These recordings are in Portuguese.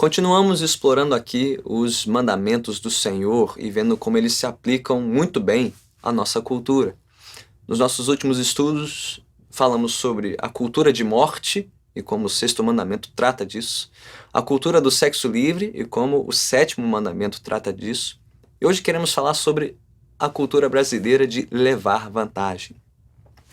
Continuamos explorando aqui os mandamentos do Senhor e vendo como eles se aplicam muito bem à nossa cultura. Nos nossos últimos estudos, falamos sobre a cultura de morte e como o sexto mandamento trata disso, a cultura do sexo livre e como o sétimo mandamento trata disso. E hoje queremos falar sobre a cultura brasileira de levar vantagem.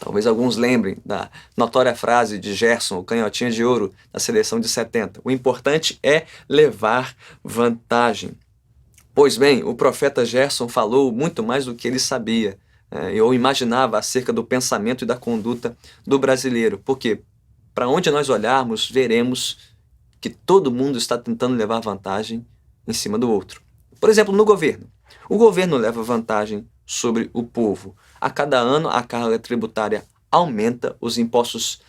Talvez alguns lembrem da notória frase de Gerson, o canhotinha de ouro, da seleção de 70. O importante é levar vantagem. Pois bem, o profeta Gerson falou muito mais do que ele sabia. Eu imaginava acerca do pensamento e da conduta do brasileiro. Porque, para onde nós olharmos, veremos que todo mundo está tentando levar vantagem em cima do outro. Por exemplo, no governo. O governo leva vantagem sobre o povo. A cada ano, a carga tributária aumenta, os impostos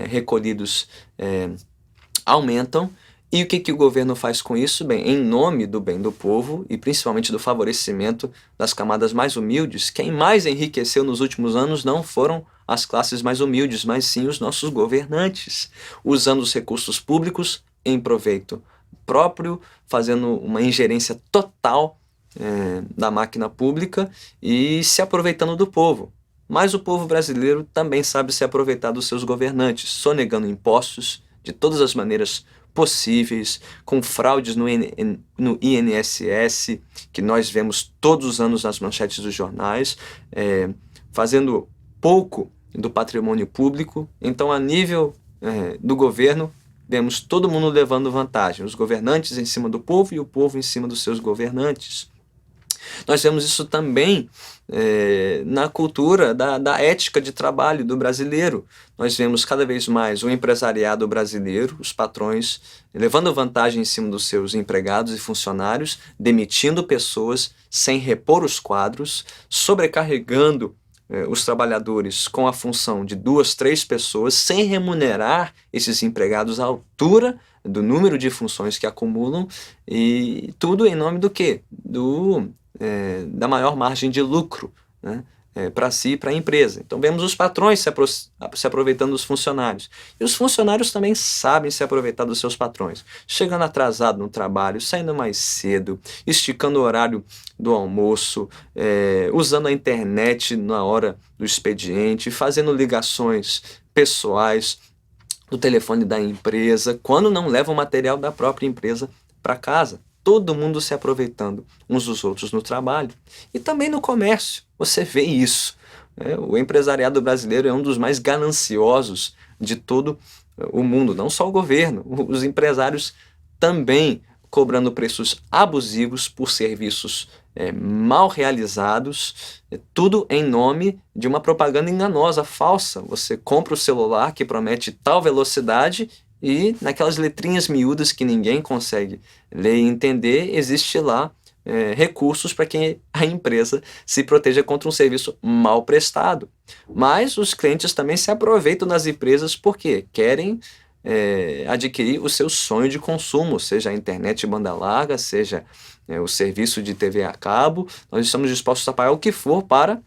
recolhidos aumentam. E o que o governo faz com isso? Bem, em nome do bem do povo e principalmente do favorecimento das camadas mais humildes, quem mais enriqueceu nos últimos anos não foram as classes mais humildes, mas sim os nossos governantes, usando os recursos públicos em proveito próprio, fazendo uma ingerência total da máquina pública e se aproveitando do povo. Mas o povo brasileiro também sabe se aproveitar dos seus governantes, sonegando impostos de todas as maneiras possíveis, com fraudes no INSS, que nós vemos todos os anos nas manchetes dos jornais, fazendo pouco do patrimônio público. Então, a nível do governo, vemos todo mundo levando vantagem, os governantes em cima do povo e o povo em cima dos seus governantes. Nós vemos isso também na cultura da ética de trabalho do brasileiro. Nós vemos cada vez mais o empresariado brasileiro, os patrões, levando vantagem em cima dos seus empregados e funcionários, demitindo pessoas sem repor os quadros, sobrecarregando os trabalhadores com a função de 2, 3 pessoas, sem remunerar esses empregados à altura do número de funções que acumulam, e tudo em nome do quê? Da maior margem de lucro, né? Para si e para a empresa. Então vemos os patrões se aproveitando dos funcionários. E os funcionários também sabem se aproveitar dos seus patrões. Chegando atrasado no trabalho, saindo mais cedo, esticando o horário do almoço, usando a internet na hora do expediente, fazendo ligações pessoais do telefone da empresa, quando não leva o material da própria empresa para casa. Todo mundo se aproveitando uns dos outros no trabalho. E também no comércio, você vê isso. O empresariado brasileiro é um dos mais gananciosos de todo o mundo, não só o governo. Os empresários também cobrando preços abusivos por serviços mal realizados, tudo em nome de uma propaganda enganosa, falsa. Você compra o celular que promete tal velocidade e naquelas letrinhas miúdas que ninguém consegue ler e entender, existe lá recursos para que a empresa se proteja contra um serviço mal prestado. Mas os clientes também se aproveitam das empresas porque querem adquirir o seu sonho de consumo, seja a internet de banda larga, seja o serviço de TV a cabo. Nós estamos dispostos a pagar o que for para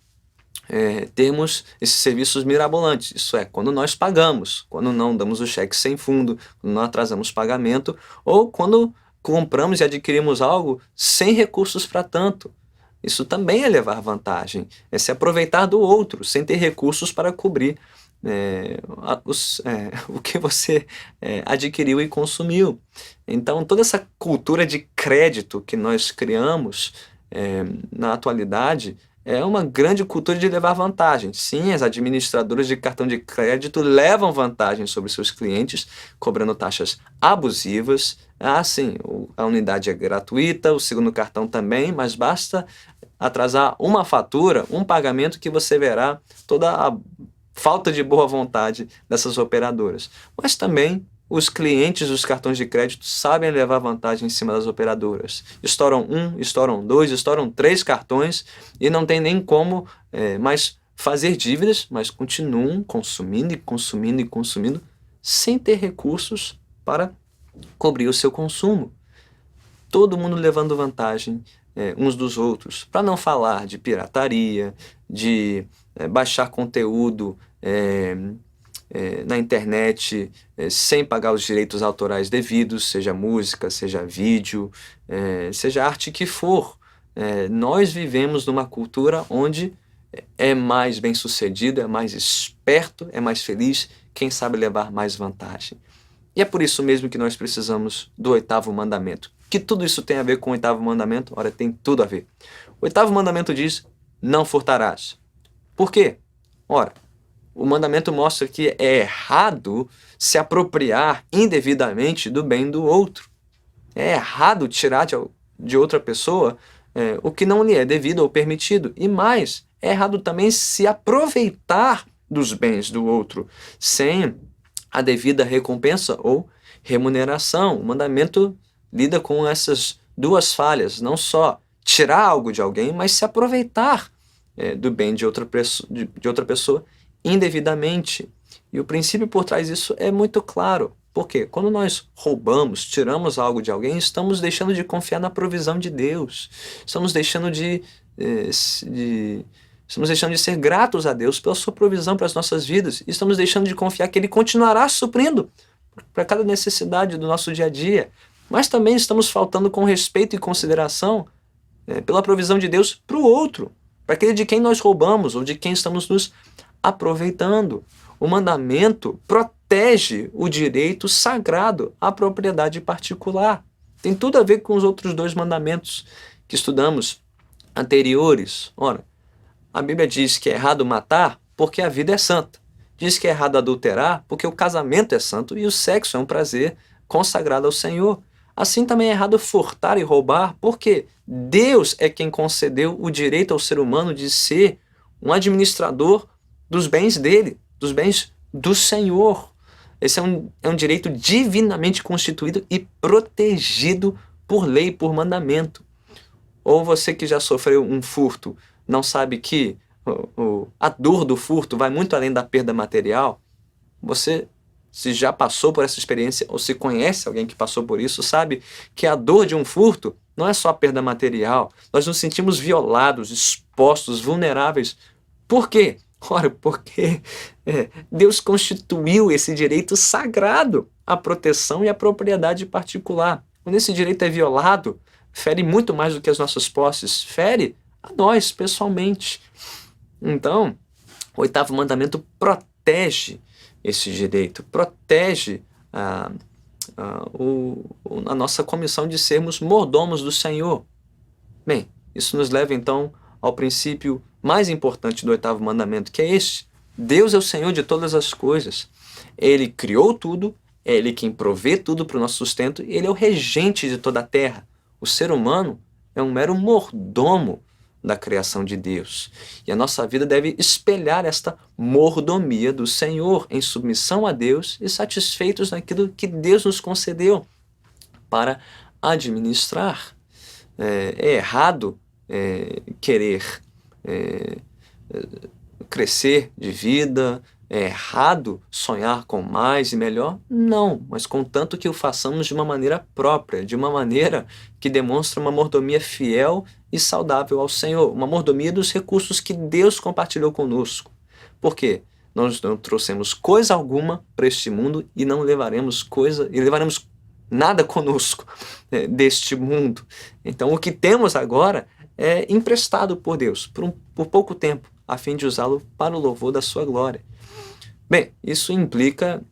termos esses serviços mirabolantes. Isso é, quando nós pagamos, quando não damos o cheque sem fundo, quando não atrasamos pagamento, ou quando compramos e adquirimos algo sem recursos para tanto. Isso também é levar vantagem, é se aproveitar do outro, sem ter recursos para cobrir o que você adquiriu e consumiu. Então, toda essa cultura de crédito que nós criamos na atualidade é uma grande cultura de levar vantagem. Sim, as administradoras de cartão de crédito levam vantagem sobre seus clientes, cobrando taxas abusivas. Sim, a unidade é gratuita, o segundo cartão também, mas basta atrasar uma fatura, um pagamento, que você verá toda a falta de boa vontade dessas operadoras. Mas também os clientes dos cartões de crédito sabem levar vantagem em cima das operadoras. Estouram 1, estouram 2, estouram 3 cartões e não tem nem como mais fazer dívidas, mas continuam consumindo e consumindo e consumindo sem ter recursos para cobrir o seu consumo. Todo mundo levando vantagem uns dos outros. Para não falar de pirataria, de baixar conteúdo na internet, sem pagar os direitos autorais devidos, seja música, seja vídeo, seja arte que for. Nós vivemos numa cultura onde é mais bem-sucedido, é mais esperto, é mais feliz quem sabe levar mais vantagem. E é por isso mesmo que nós precisamos do 8º mandamento. Que tudo isso tem a ver com o 8º mandamento? Ora, tem tudo a ver. O 8º mandamento diz: não furtarás. Por quê? Ora, o mandamento mostra que é errado se apropriar indevidamente do bem do outro. É errado tirar de outra pessoa o que não lhe é devido ou permitido. E mais, é errado também se aproveitar dos bens do outro sem a devida recompensa ou remuneração. O mandamento lida com essas duas falhas, não só tirar algo de alguém, mas se aproveitar do bem de outra pessoa indevidamente. E o princípio por trás disso é muito claro. Porque quando nós roubamos, tiramos algo de alguém, estamos deixando de confiar na provisão de Deus. Estamos deixando estamos deixando de ser gratos a Deus pela sua provisão para as nossas vidas. E estamos deixando de confiar que Ele continuará suprindo para cada necessidade do nosso dia a dia. Mas também estamos faltando com respeito e consideração pela provisão de Deus para o outro, para aquele de quem nós roubamos ou de quem estamos nos aproveitando. O mandamento protege o direito sagrado à propriedade particular. Tem tudo a ver com os outros 2 mandamentos que estudamos anteriores. Ora, a Bíblia diz que é errado matar porque a vida é santa. Diz que é errado adulterar porque o casamento é santo e o sexo é um prazer consagrado ao Senhor. Assim também é errado furtar e roubar porque Deus é quem concedeu o direito ao ser humano de ser um administrador dos bens dele, dos bens do Senhor. Esse é um direito divinamente constituído e protegido por lei, por mandamento. Ou você que já sofreu um furto, não sabe que a dor do furto vai muito além da perda material? Você, se já passou por essa experiência ou se conhece alguém que passou por isso, sabe que a dor de um furto não é só a perda material. Nós nos sentimos violados, expostos, vulneráveis. Por quê? Ora, porque Deus constituiu esse direito sagrado à proteção e à propriedade particular. Quando esse direito é violado, fere muito mais do que as nossas posses, fere a nós pessoalmente. Então, o 8º mandamento protege esse direito, protege a nossa comissão de sermos mordomos do Senhor. Bem, isso nos leva então ao princípio mais importante do 8º mandamento, que é este: Deus é o Senhor de todas as coisas. Ele criou tudo, é Ele quem provê tudo para o nosso sustento, e Ele é o regente de toda a terra. O ser humano é um mero mordomo da criação de Deus. E a nossa vida deve espelhar esta mordomia do Senhor, em submissão a Deus e satisfeitos naquilo que Deus nos concedeu para administrar. É errado querer crescer de vida, é errado sonhar com mais e melhor? Não, mas contanto que o façamos de uma maneira própria, de uma maneira que demonstra uma mordomia fiel e saudável ao Senhor, uma mordomia dos recursos que Deus compartilhou conosco. Por quê? Nós não trouxemos coisa alguma para este mundo e não levaremos nada conosco deste mundo. Então o que temos agora é emprestado por Deus por pouco tempo, a fim de usá-lo para o louvor da sua glória. Bem, isso implica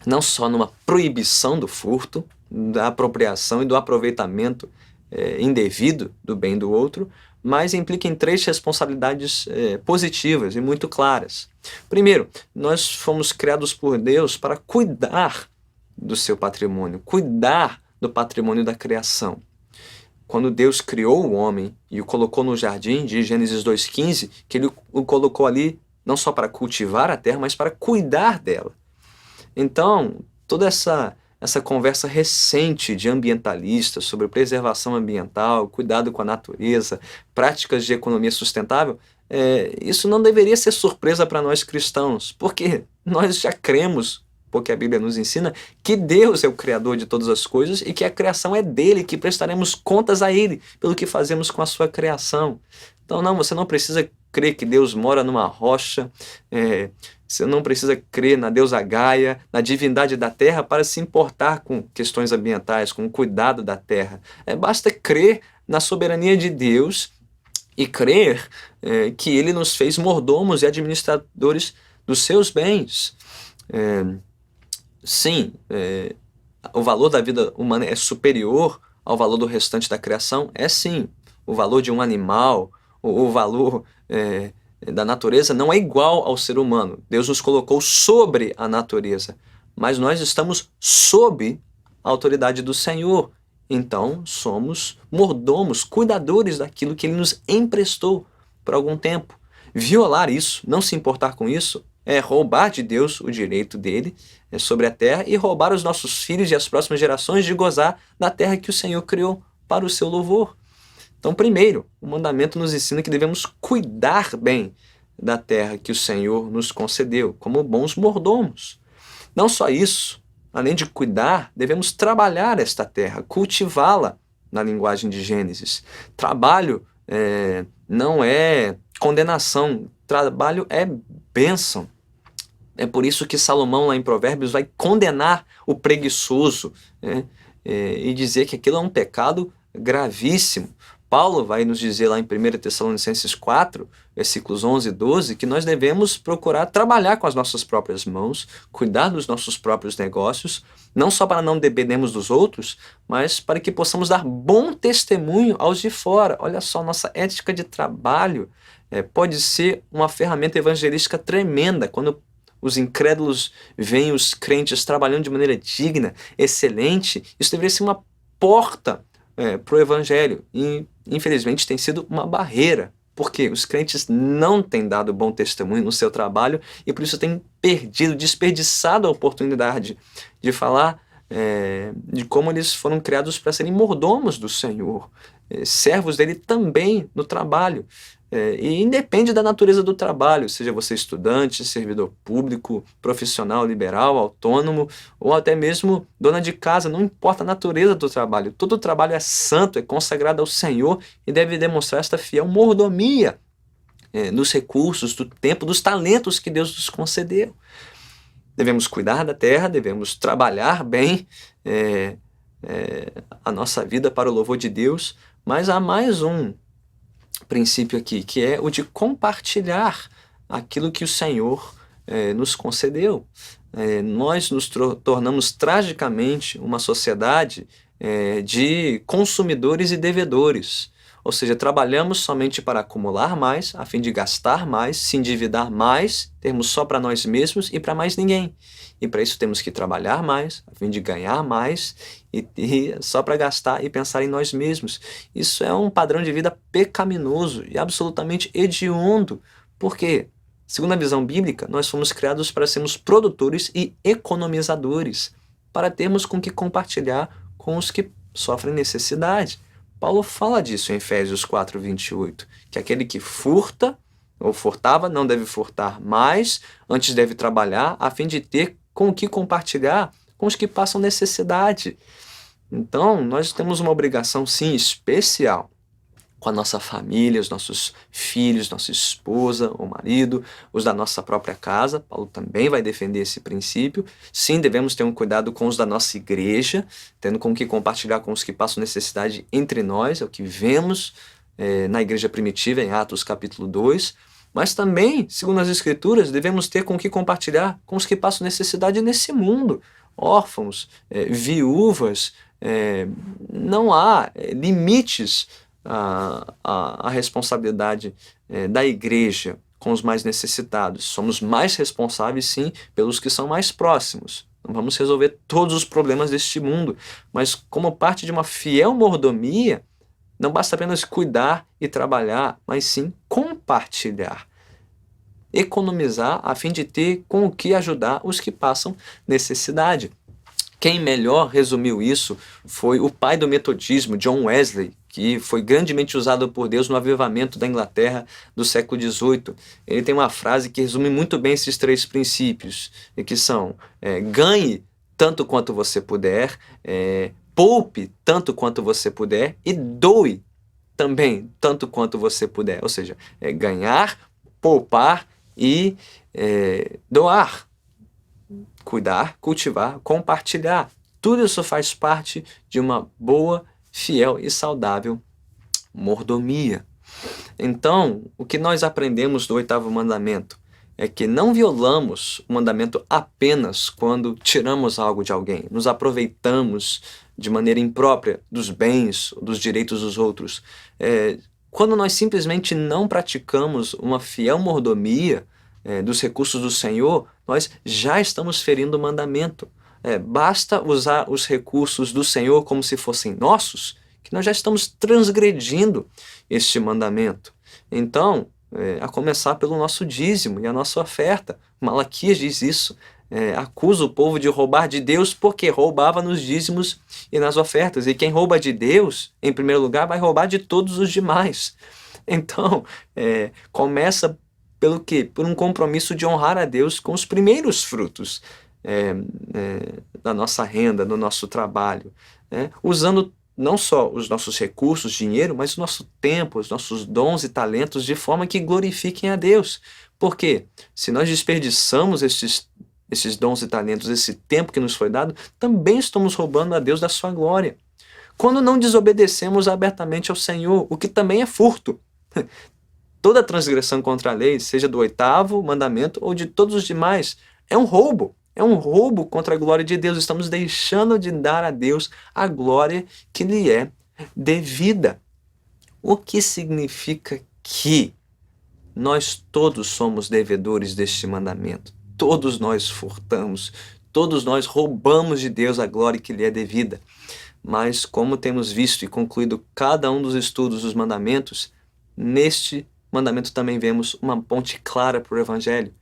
não só numa proibição do furto, da apropriação e do aproveitamento indevido do bem do outro, mas implica em 3 responsabilidades positivas e muito claras. Primeiro, nós fomos criados por Deus para cuidar do seu patrimônio, cuidar do patrimônio da criação. Quando Deus criou o homem e o colocou no jardim, de Gênesis 2,15, que Ele o colocou ali não só para cultivar a terra, mas para cuidar dela. Então, toda essa conversa recente de ambientalistas sobre preservação ambiental, cuidado com a natureza, práticas de economia sustentável, isso não deveria ser surpresa para nós cristãos, porque nós já cremos porque a Bíblia nos ensina que Deus é o Criador de todas as coisas e que a criação é dele, que prestaremos contas a ele pelo que fazemos com a sua criação. Então não, você não precisa crer que Deus mora numa rocha, você não precisa crer na deusa Gaia, na divindade da terra para se importar com questões ambientais, com o cuidado da terra. Basta crer na soberania de Deus e crer que ele nos fez mordomos e administradores dos seus bens. Sim, o valor da vida humana é superior ao valor do restante da criação? Sim. O valor de um animal, o valor da natureza não é igual ao ser humano. Deus nos colocou sobre a natureza, mas nós estamos sob a autoridade do Senhor. Então, somos mordomos, cuidadores daquilo que Ele nos emprestou por algum tempo. Violar isso, não se importar com isso, é roubar de Deus o direito dele sobre a terra e roubar os nossos filhos e as próximas gerações de gozar da terra que o Senhor criou para o seu louvor. Então, primeiro, o mandamento nos ensina que devemos cuidar bem da terra que o Senhor nos concedeu, como bons mordomos. Não só isso, além de cuidar, devemos trabalhar esta terra, cultivá-la, na linguagem de Gênesis. Trabalho não é condenação, trabalho é bênção. É por isso que Salomão, lá em Provérbios, vai condenar o preguiçoso e dizer que aquilo é um pecado gravíssimo. Paulo vai nos dizer lá em 1 Tessalonicenses 4, versículos 11 e 12, que nós devemos procurar trabalhar com as nossas próprias mãos, cuidar dos nossos próprios negócios, não só para não dependermos dos outros, mas para que possamos dar bom testemunho aos de fora. Olha só, nossa ética de trabalho pode ser uma ferramenta evangelística tremenda. Quando os incrédulos veem os crentes trabalhando de maneira digna, excelente, isso deveria ser uma porta para o evangelho. E, infelizmente, tem sido uma barreira, porque os crentes não têm dado bom testemunho no seu trabalho e por isso têm desperdiçado a oportunidade de falar de como eles foram criados para serem mordomos do Senhor, servos dele também no trabalho. E independe da natureza do trabalho, seja você estudante, servidor público, profissional liberal, autônomo ou até mesmo dona de casa, não importa a natureza do trabalho. Todo trabalho é santo, é consagrado ao Senhor e deve demonstrar esta fiel mordomia dos recursos, do tempo, dos talentos que Deus nos concedeu. Devemos cuidar da terra, devemos trabalhar bem a nossa vida para o louvor de Deus, mas há mais um princípio aqui, que é o de compartilhar aquilo que o Senhor nos concedeu. Nós nos tornamos tragicamente uma sociedade de consumidores e devedores. Ou seja, trabalhamos somente para acumular mais, a fim de gastar mais, se endividar mais, termos só para nós mesmos e para mais ninguém. E para isso temos que trabalhar mais, a fim de ganhar mais, e só para gastar e pensar em nós mesmos. Isso é um padrão de vida pecaminoso e absolutamente hediondo. Por quê? Segundo a visão bíblica, nós fomos criados para sermos produtores e economizadores, para termos com que compartilhar com os que sofrem necessidade. Paulo fala disso em Efésios 4, 28, que aquele que furta ou furtava não deve furtar mais, antes deve trabalhar a fim de ter com o que compartilhar com os que passam necessidade. Então, nós temos uma obrigação, sim, especial com a nossa família, os nossos filhos, nossa esposa ou marido, os da nossa própria casa. Paulo também vai defender esse princípio. Sim, devemos ter um cuidado com os da nossa igreja, tendo com o que compartilhar com os que passam necessidade entre nós, é o que vemos na igreja primitiva, em Atos capítulo 2. Mas também, segundo as Escrituras, devemos ter com o que compartilhar com os que passam necessidade nesse mundo. Órfãos, viúvas, não há limites à responsabilidade da igreja com os mais necessitados. Somos mais responsáveis, sim, pelos que são mais próximos. Não vamos resolver todos os problemas deste mundo, mas como parte de uma fiel mordomia, não basta apenas cuidar e trabalhar, mas sim compartilhar. Economizar a fim de ter com o que ajudar os que passam necessidade. Quem melhor resumiu isso foi o pai do metodismo, John Wesley, que foi grandemente usado por Deus no avivamento da Inglaterra do século XVIII. Ele tem uma frase que resume muito bem esses 3 princípios, que são: ganhe tanto quanto você puder, poupe tanto quanto você puder e doe também tanto quanto você puder. Ou seja, ganhar, poupar e doar, cuidar, cultivar, compartilhar. Tudo isso faz parte de uma boa, fiel e saudável mordomia. Então, o que nós aprendemos do 8º mandamento é que não violamos o mandamento apenas quando tiramos algo de alguém, nos aproveitamos de maneira imprópria dos bens, dos direitos dos outros. Quando nós simplesmente não praticamos uma fiel mordomia dos recursos do Senhor, nós já estamos ferindo o mandamento. Basta usar os recursos do Senhor como se fossem nossos, que nós já estamos transgredindo este mandamento. Então, a começar pelo nosso dízimo e a nossa oferta. Malaquias diz isso. Acusa o povo de roubar de Deus porque roubava nos dízimos e nas ofertas. E quem rouba de Deus, em primeiro lugar, vai roubar de todos os demais. Então, começa pelo quê? Por um compromisso de honrar a Deus com os primeiros frutos da nossa renda, do nosso trabalho, usando não só os nossos recursos, dinheiro, mas o nosso tempo, os nossos dons e talentos de forma que glorifiquem a Deus. Porque se nós desperdiçamos esses dons e talentos, esse tempo que nos foi dado, também estamos roubando a Deus da sua glória. Quando não desobedecemos abertamente ao Senhor, o que também é furto. Toda transgressão contra a lei, seja do 8º mandamento ou de todos os demais, é um roubo. É um roubo contra a glória de Deus. Estamos deixando de dar a Deus a glória que lhe é devida. O que significa que nós todos somos devedores deste mandamento. Todos nós furtamos, todos nós roubamos de Deus a glória que lhe é devida. Mas como temos visto e concluído cada um dos estudos dos mandamentos, neste mandamento também vemos uma ponte clara para o Evangelho.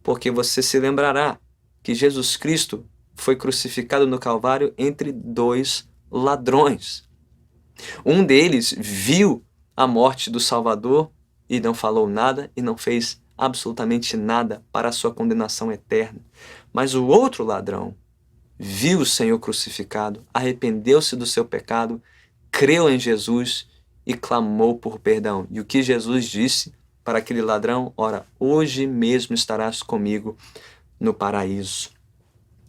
Porque você se lembrará que Jesus Cristo foi crucificado no Calvário entre 2 ladrões. Um deles viu a morte do Salvador e não falou nada e não fez absolutamente nada para a sua condenação eterna. Mas o outro ladrão viu o Senhor crucificado, arrependeu-se do seu pecado, creu em Jesus e clamou por perdão. E o que Jesus disse para aquele ladrão? Ora, hoje mesmo estarás comigo no paraíso.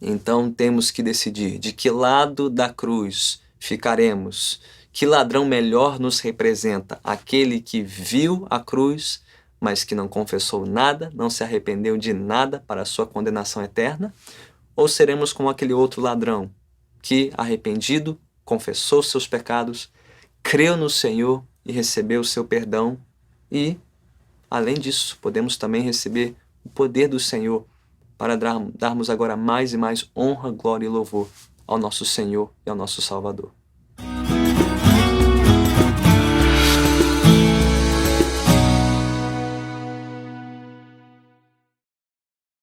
Então temos que decidir de que lado da cruz ficaremos. Que ladrão melhor nos representa? Aquele que viu a cruz, mas que não confessou nada, não se arrependeu de nada para a sua condenação eterna? Ou seremos como aquele outro ladrão que, arrependido, confessou seus pecados, creu no Senhor e recebeu o seu perdão e, além disso, podemos também receber o poder do Senhor para darmos agora mais e mais honra, glória e louvor ao nosso Senhor e ao nosso Salvador.